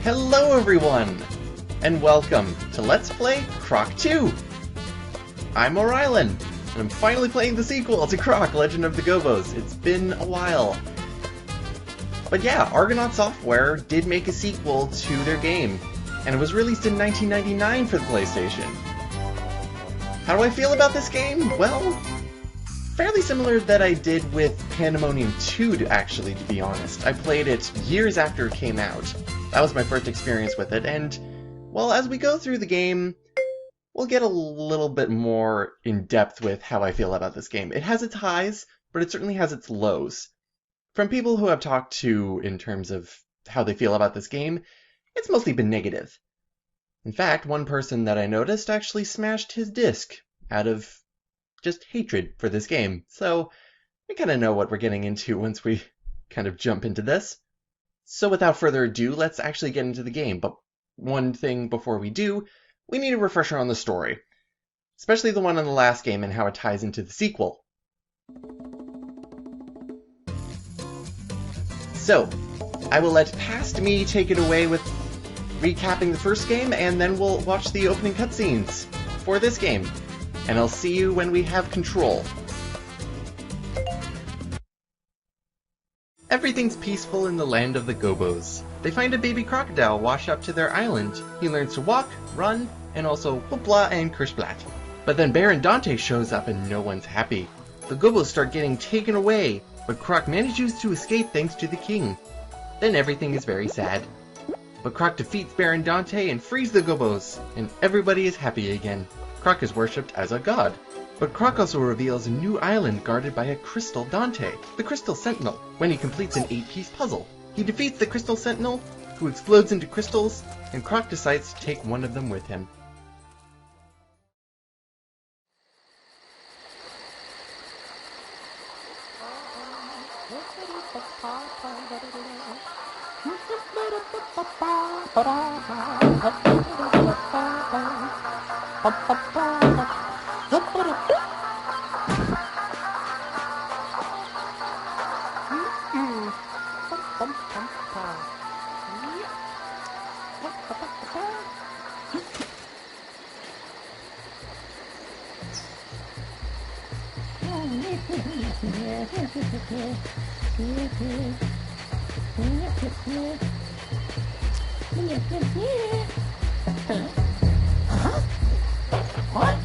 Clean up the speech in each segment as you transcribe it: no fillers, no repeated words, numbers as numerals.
Hello everyone, and welcome to Let's Play Croc 2! I'm Orylen, and I'm finally playing the sequel to Croc, Legend of the Gobos. It's been a while. But yeah, Argonaut Software did make a sequel to their game, and it was released in 1999 for the PlayStation. How do I feel about this game? Well, fairly similar that I did with Pandemonium 2, to be honest. I played it years after it came out. That was my first experience with it, and, well, as we go through the game, we'll get a little bit more in-depth with how I feel about this game. It has its highs, but it certainly has its lows. From people who I've talked to in terms of how they feel about this game, it's mostly been negative. In fact, one person that I noticed actually smashed his disc out of just hatred for this game, so we kind of know what we're getting into once we kind of jump into this. So without further ado, let's actually get into the game, but one thing before we do, we need a refresher on the story, especially the one on the last game and how it ties into the sequel. So, I will let past me take it away with recapping the first game, and then we'll watch the opening cutscenes for this game, and I'll see you when we have control. Everything's peaceful in the land of the Gobos. They find a baby crocodile washed up to their island. He learns to walk, run, and also whoopla and kersplat. But then Baron Dante shows up and no one's happy. The Gobos start getting taken away, but Croc manages to escape thanks to the king. Then everything is very sad. But Croc defeats Baron Dante and frees the Gobos, and everybody is happy again. Croc is worshipped as a god. But Croc also reveals a new island guarded by a Crystal Dante, the Crystal Sentinel, when he completes an 8-piece puzzle. He defeats the Crystal Sentinel, who explodes into crystals, and Croc decides to take one of them with him. What?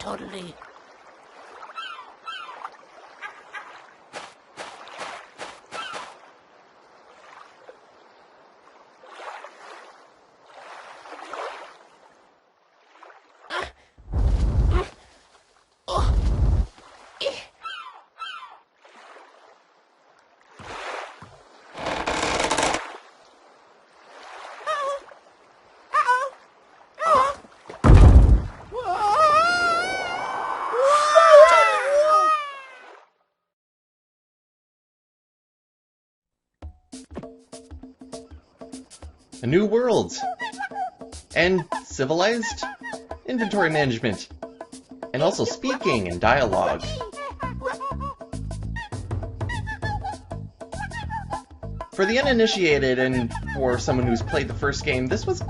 Totally. a new world, and civilized inventory management, and also speaking and dialogue. For the uninitiated and for someone who's played the first game, this was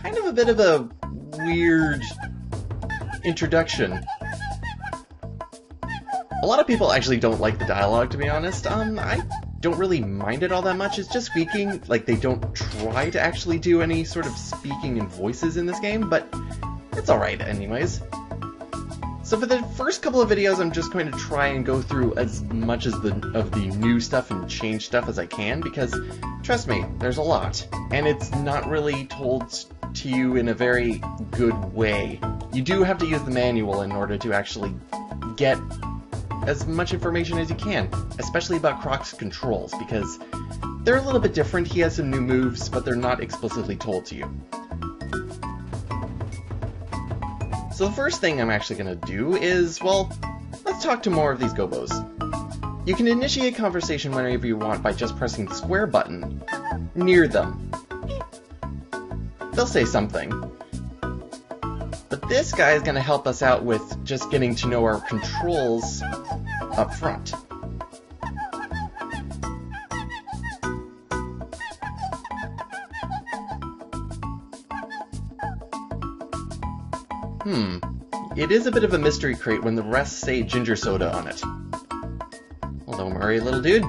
kind of a bit of a weird introduction. A lot of people actually don't like the dialogue, to be honest. I don't really mind it all that much. It's just speaking. Like, they don't try to actually do any sort of speaking and voices in this game, but it's alright anyways. So for the first couple of videos, I'm just going to try and go through as much of the new stuff and change stuff as I can, because, trust me, there's a lot. And it's not really told to you in a very good way. You do have to use the manual in order to actually get as much information as you can, especially about Croc's controls, because they're a little bit different. He has some new moves, but they're not explicitly told to you. So the first thing I'm actually going to do is, well, let's talk to more of these gobos. You can initiate conversation whenever you want by just pressing the square button near them. They'll say something. But this guy is going to help us out with just getting to know our controls up front. It is a bit of a mystery crate when the rest say ginger soda on it. Well, don't worry, little dude.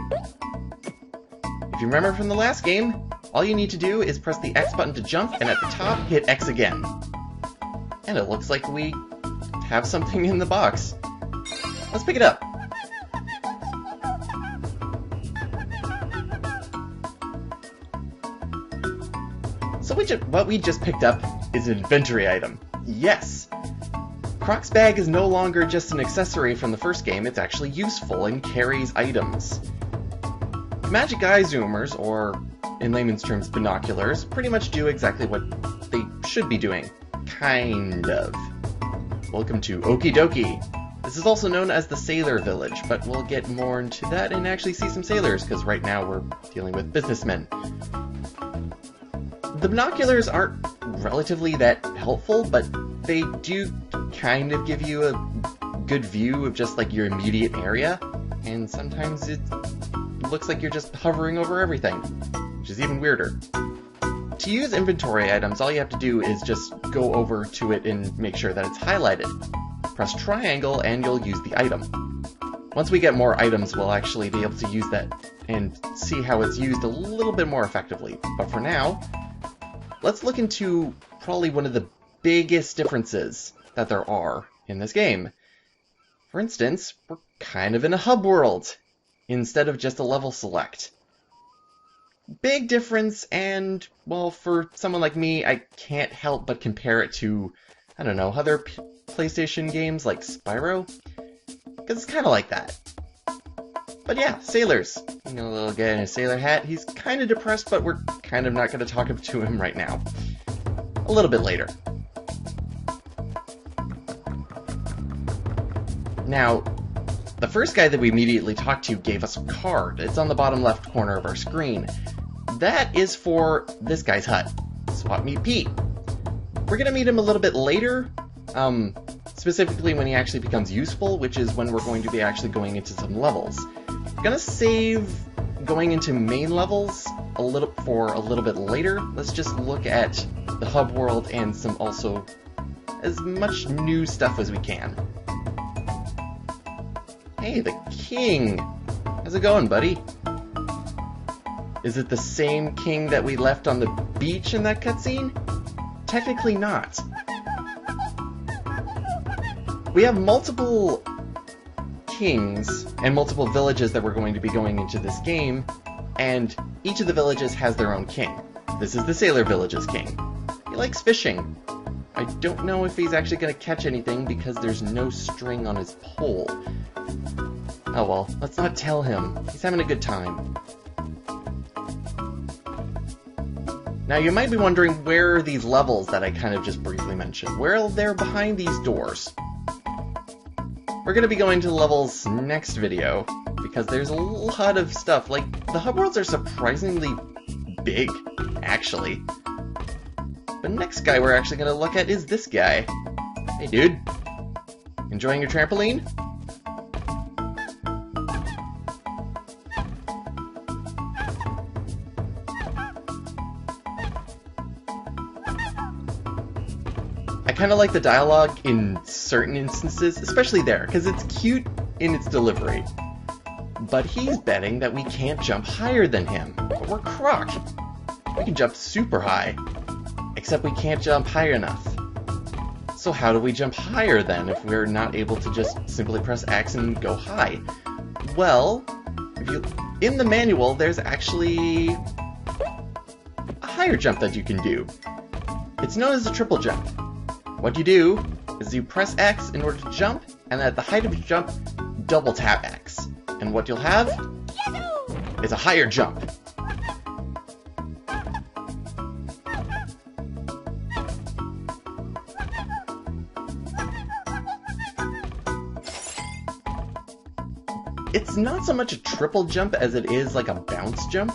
If you remember from the last game, all you need to do is press the X button to jump, and at the top, hit X again. And it looks like we have something in the box. Let's pick it up. So what we just picked up is an inventory item. Yes! Croc's bag is no longer just an accessory from the first game, it's actually useful and carries items. Magic eye zoomers, or in layman's terms binoculars, pretty much do exactly what they should be doing. Kind of. Welcome to Okie Dokie. This is also known as the Sailor Village, but we'll get more into that and actually see some sailors, because right now we're dealing with businessmen. The binoculars aren't relatively that helpful, but they do kind of give you a good view of just like your immediate area, and sometimes it looks like you're just hovering over everything, which is even weirder. To use inventory items, all you have to do is just go over to it and make sure that it's highlighted. Press triangle and you'll use the item. Once we get more items, we'll actually be able to use that and see how it's used a little bit more effectively. But for now, let's look into probably one of the biggest differences that there are in this game. For instance, we're kind of in a hub world instead of just a level select. Big difference, and, well, for someone like me, I can't help but compare it to, I don't know, other PlayStation games like Spyro? Because it's kind of like that. But yeah, sailors. You know, a little guy in a sailor hat. He's kind of depressed, but we're kind of not going to talk to him right now. A little bit later. Now, the first guy that we immediately talked to gave us a card. It's on the bottom left corner of our screen. That is for this guy's hut. Swap Meet Pete. We're going to meet him a little bit later, specifically when he actually becomes useful, which is when we're going to be actually going into some levels. I'm going to save going into main levels for a little bit later. Let's just look at the hub world and some also as much new stuff as we can. Hey, the king! How's it going, buddy? Is it the same king that we left on the beach in that cutscene? Technically not. We have multiple kings and multiple villages that we're going to be going into this game, and each of the villages has their own king. This is the Sailor Village's king. He likes fishing. I don't know if he's actually going to catch anything because there's no string on his pole. Oh well, let's not tell him. He's having a good time. Now you might be wondering where are these levels that I kind of just briefly mentioned. Well, they're behind these doors. We're going to be going to the levels next video, because there's a lot of stuff. Like, the hub worlds are surprisingly big, actually. The next guy we're actually going to look at is this guy. Hey dude, enjoying your trampoline? I kind of like the dialogue in certain instances, especially there, because it's cute in its delivery. But he's betting that we can't jump higher than him. But we're Croc. We can jump super high. Except we can't jump high enough. So how do we jump higher then if we're not able to just simply press X and go high? Well, in the manual there's actually a higher jump that you can do. It's known as a triple jump. What you do is you press X in order to jump, and at the height of your jump, double tap X. And what you'll have is a higher jump. It's not so much a triple jump as it is like a bounce jump,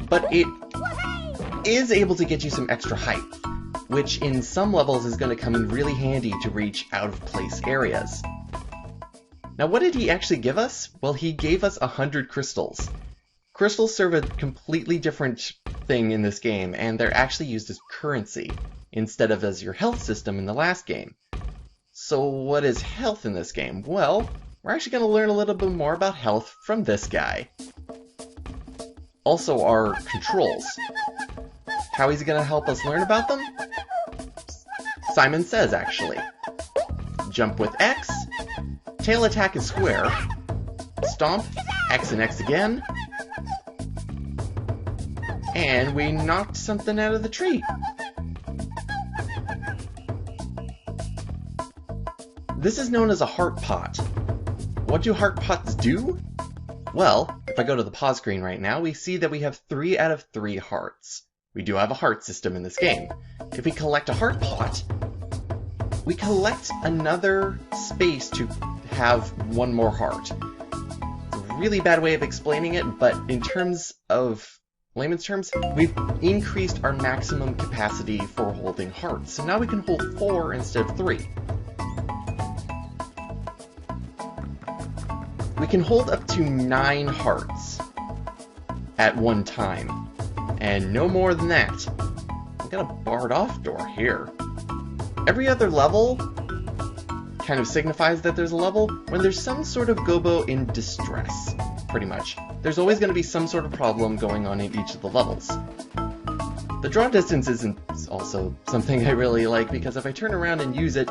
but it is able to get you some extra height, which in some levels is going to come in really handy to reach out-of-place areas. Now what did he actually give us? Well, he gave us 100 crystals. Crystals serve a completely different thing in this game, and they're actually used as currency, instead of as your health system in the last game. So what is health in this game? Well, we're actually going to learn a little bit more about health from this guy. Also our controls. How is he going to help us learn about them? Simon says, actually. Jump with X, tail attack is square, stomp, X and X again, and we knocked something out of the tree. This is known as a heart pot. What do heart pots do? Well, if I go to the pause screen right now, we see that we have 3 out of 3 hearts. We do have a heart system in this game. If we collect a heart pot, we collect another space to have one more heart. It's a really bad way of explaining it, but in terms of layman's terms, we've increased our maximum capacity for holding hearts. So now we can hold 4 instead of 3. We can hold up to 9 hearts at one time, and no more than that. I've got a barred off door here. Every other level kind of signifies that there's a level when there's some sort of gobo in distress, pretty much. There's always going to be some sort of problem going on in each of the levels. The draw distance isn't also something I really like, because if I turn around and use it,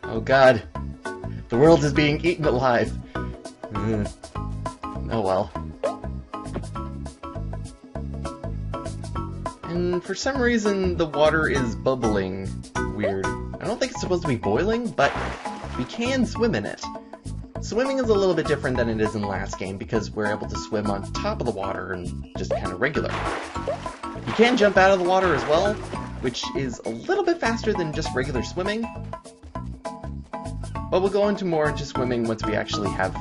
oh god, the world is being eaten alive. Oh well. And for some reason the water is bubbling weird. I don't think it's supposed to be boiling, but we can swim in it. Swimming is a little bit different than it is in the last game, because we're able to swim on top of the water and just kind of regular. You can jump out of the water as well, which is a little bit faster than just regular swimming. But we'll go into more into swimming once we actually have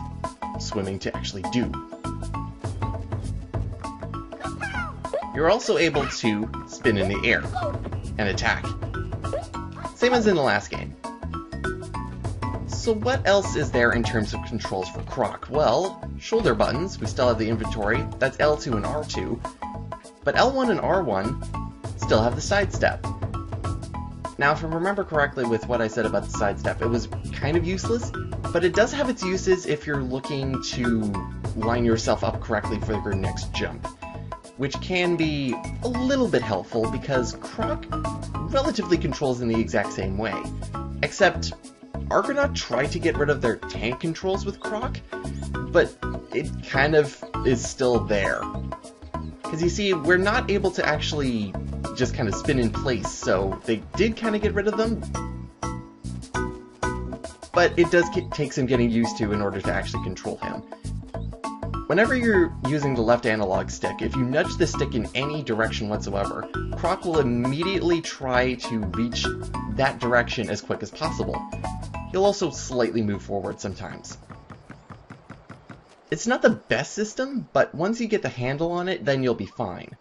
swimming to actually do. You're also able to spin in the air and attack. Same as in the last game. So what else is there in terms of controls for Croc? Well, shoulder buttons, we still have the inventory, that's L2 and R2, but L1 and R1 still have the sidestep. Now, if I remember correctly with what I said about the sidestep, it was kind of useless, but it does have its uses if you're looking to line yourself up correctly for your next jump, which can be a little bit helpful because Croc relatively controls in the exact same way, except Argonaut tried to get rid of their tank controls with Croc, but it kind of is still there. Because you see, we're not able to actually just kind of spin in place, so they did kind of get rid of them, but it does take some getting used to in order to actually control him. Whenever you're using the left analog stick, if you nudge the stick in any direction whatsoever, Croc will immediately try to reach that direction as quick as possible. He'll also slightly move forward sometimes. It's not the best system, but once you get the handle on it, then you'll be fine.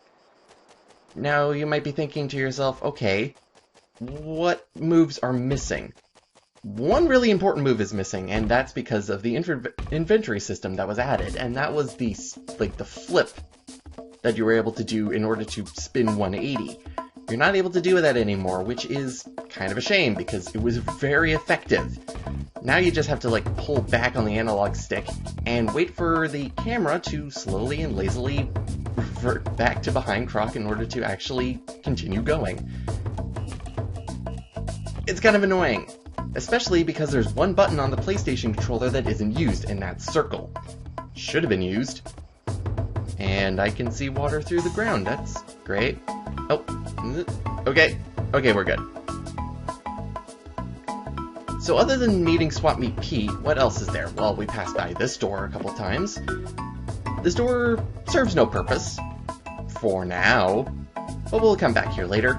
Now you might be thinking to yourself, okay, what moves are missing? One really important move is missing, and that's because of the inventory system that was added, and that was the flip that you were able to do in order to spin 180. You're not able to do that anymore, which is kind of a shame because it was very effective. Now you just have to pull back on the analog stick and wait for the camera to slowly and lazily revert back to behind Croc in order to actually continue going. It's kind of annoying, especially because there's one button on the PlayStation controller that isn't used, and that's circle. Should have been used. And I can see water through the ground. That's great. Oh, okay. Okay, we're good. So other than meeting Swap Meet Pete, what else is there? Well, we passed by this door a couple times. This door serves no purpose. For now. But we'll come back here later.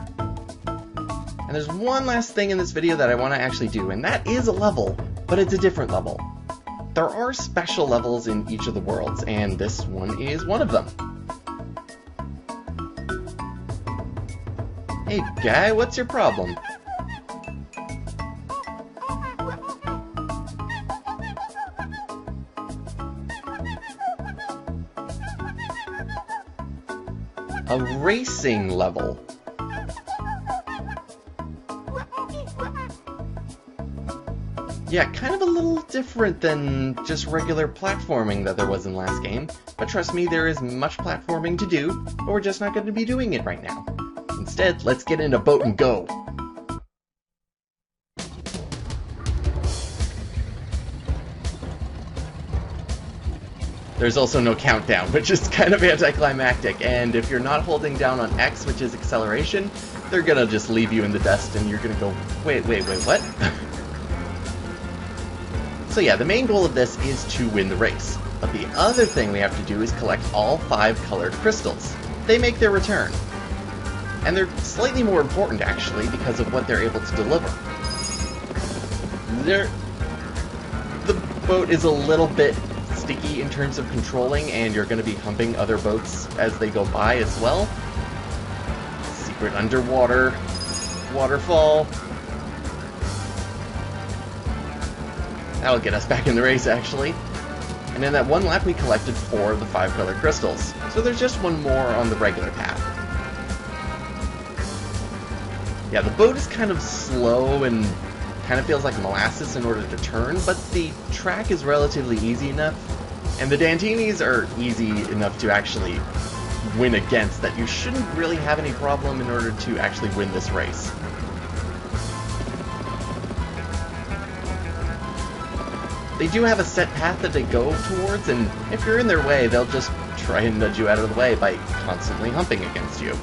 And there's one last thing in this video that I want to actually do, and that is a level, but it's a different level. There are special levels in each of the worlds, and this one is one of them. Hey guy, what's your problem? A racing level. Yeah, kind of a little different than just regular platforming that there was in last game, but trust me, there is much platforming to do, but we're just not going to be doing it right now. Instead, let's get in a boat and go! There's also no countdown, which is kind of anticlimactic, and if you're not holding down on X, which is acceleration, they're gonna just leave you in the dust and you're gonna go, wait, what? So yeah, the main goal of this is to win the race, but the other thing we have to do is collect all 5 colored crystals. They make their return. And they're slightly more important, actually, because of what they're able to deliver. The boat is a little bit sticky in terms of controlling, and you're going to be humping other boats as they go by as well. Secret underwater waterfall. That'll get us back in the race, actually. And in that one lap, we collected 4 of the 5 colored crystals. So there's just one more on the regular path. Yeah, the boat is kind of slow and kind of feels like molasses in order to turn, but the track is relatively easy enough, and the Dantinis are easy enough to actually win against that you shouldn't really have any problem in order to actually win this race. They do have a set path that they go towards, and if you're in their way, they'll just try and nudge you out of the way by constantly humping against you.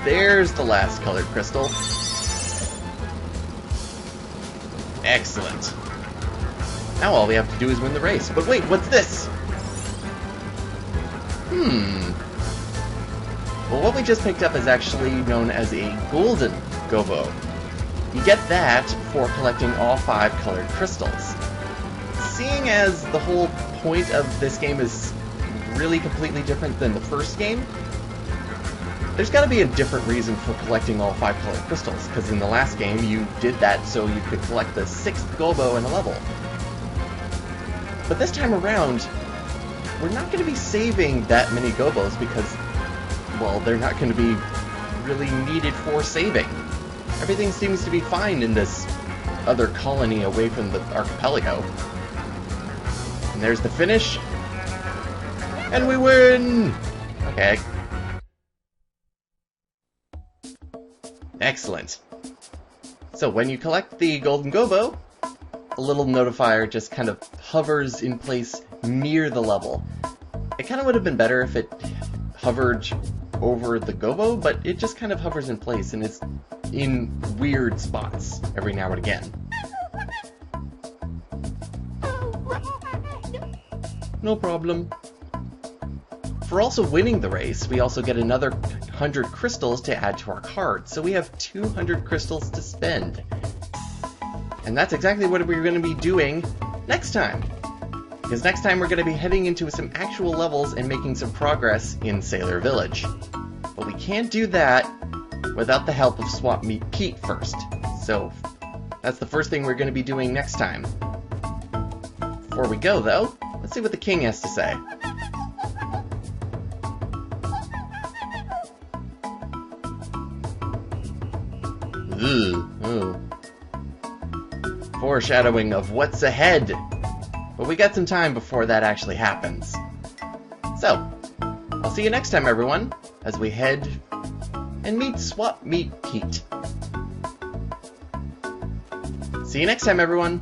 There's the last colored crystal. Excellent. Now all we have to do is win the race. But wait, what's this? Well, what we just picked up is actually known as a golden gobo. You get that for collecting all 5 colored crystals. Seeing as the whole point of this game is really completely different than the first game, there's got to be a different reason for collecting all 5 colored crystals, because in the last game you did that so you could collect the 6th gobo in a level. But this time around, we're not going to be saving that many gobos because, well, they're not going to be really needed for saving. Everything seems to be fine in this other colony away from the archipelago. And there's the finish. And we win! Okay. Excellent. So when you collect the golden gobo, a little notifier just kind of hovers in place near the level. It kind of would have been better if it hovered over the gobo, but it just kind of hovers in place and it's in weird spots every now and again. No problem. For also winning the race, we also get another 100 crystals to add to our card, so we have 200 crystals to spend. And that's exactly what we're going to be doing next time. because next time we're going to be heading into some actual levels and making some progress in Sailor Village. But we can't do that without the help of Swap Meet Pete first. So that's the first thing we're going to be doing next time. Before we go, though, let's see what the king has to say. Ooh. Foreshadowing of what's ahead. But we got some time before that actually happens. So, I'll see you next time, everyone, as we head and Swap Meet Pete. See you next time, everyone.